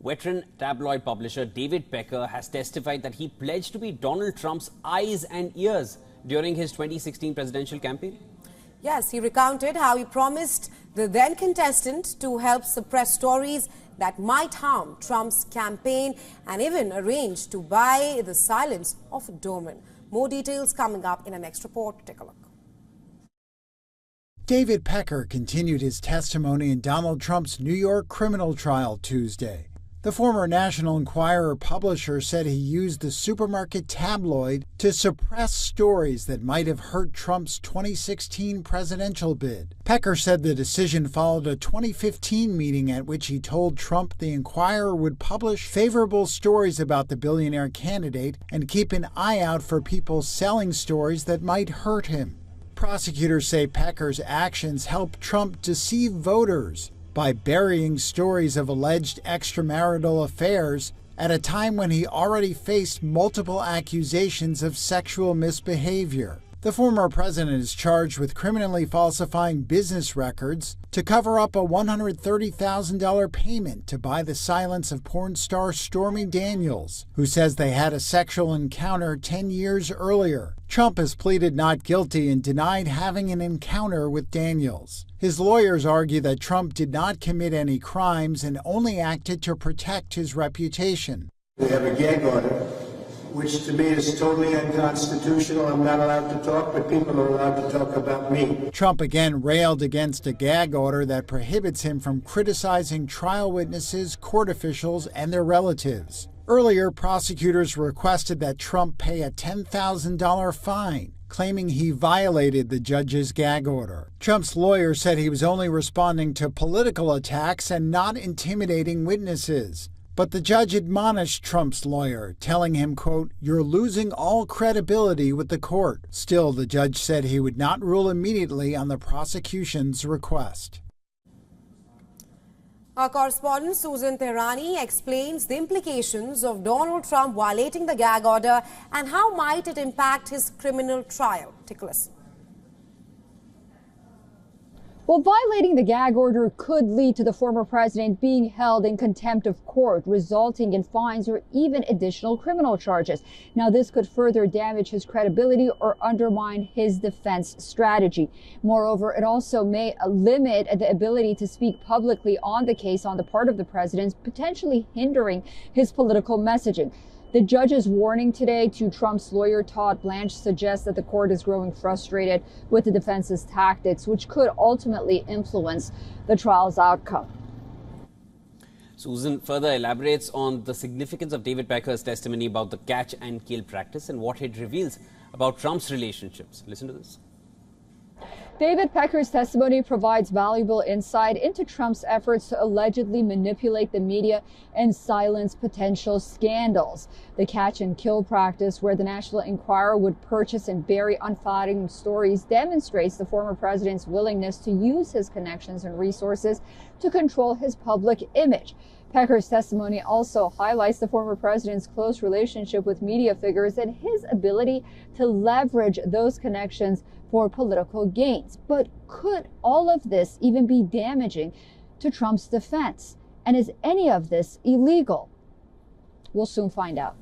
Veteran tabloid publisher David Pecker has testified that he pledged to be Donald Trump's eyes and ears during his 2016 presidential campaign. Yes, he recounted how he promised the then contestant to help suppress stories that might harm Trump's campaign and even arranged to buy the silence of a doorman. More details coming up in our next report. Take a look. David Pecker continued his testimony in Donald Trump's New York criminal trial Tuesday. The former National Enquirer publisher said he used the supermarket tabloid to suppress stories that might have hurt Trump's 2016 presidential bid. Pecker said the decision followed a 2015 meeting at which he told Trump the Enquirer would publish favorable stories about the billionaire candidate and keep an eye out for people selling stories that might hurt him. Prosecutors say Pecker's actions helped Trump deceive voters by burying stories of alleged extramarital affairs at a time when he already faced multiple accusations of sexual misbehavior. The former president is charged with criminally falsifying business records to cover up a $130,000 payment to buy the silence of porn star Stormy Daniels, who says they had a sexual encounter 10 years earlier. Trump has pleaded not guilty and denied having an encounter with Daniels. His lawyers argue that Trump did not commit any crimes and only acted to protect his reputation. We have a gag order, which to me is totally unconstitutional. I'm not allowed to talk, but people are allowed to talk about me. Trump again railed against a gag order that prohibits him from criticizing trial witnesses, court officials, and their relatives. Earlier, prosecutors requested that Trump pay a $10,000 fine, claiming he violated the judge's gag order. Trump's lawyer said he was only responding to political attacks and not intimidating witnesses. But the judge admonished Trump's lawyer, telling him, quote, "You're losing all credibility with the court." Still, the judge said he would not rule immediately on the prosecution's request. Our correspondent Susan Tehrani explains the implications of Donald Trump violating the gag order and how might it impact his criminal trial. Take a listen. Well, violating the gag order could lead to the former president being held in contempt of court, resulting in fines or even additional criminal charges. Now, this could further damage his credibility or undermine his defense strategy. Moreover, it also may limit the ability to speak publicly on the case on the part of the president, potentially hindering his political messaging. The judge's warning today to Trump's lawyer, Todd Blanche, suggests that the court is growing frustrated with the defense's tactics, which could ultimately influence the trial's outcome. Susan further elaborates on the significance of David Pecker's testimony about the catch and kill practice and what it reveals about Trump's relationships. Listen to this. David Pecker's testimony provides valuable insight into Trump's efforts to allegedly manipulate the media and silence potential scandals. The catch and kill practice, where the National Enquirer would purchase and bury unfounded stories, demonstrates the former president's willingness to use his connections and resources to control his public image. Pecker's testimony also highlights the former president's close relationship with media figures and his ability to leverage those connections for political gains. But could all of this even be damaging to Trump's defense? And is any of this illegal? We'll soon find out.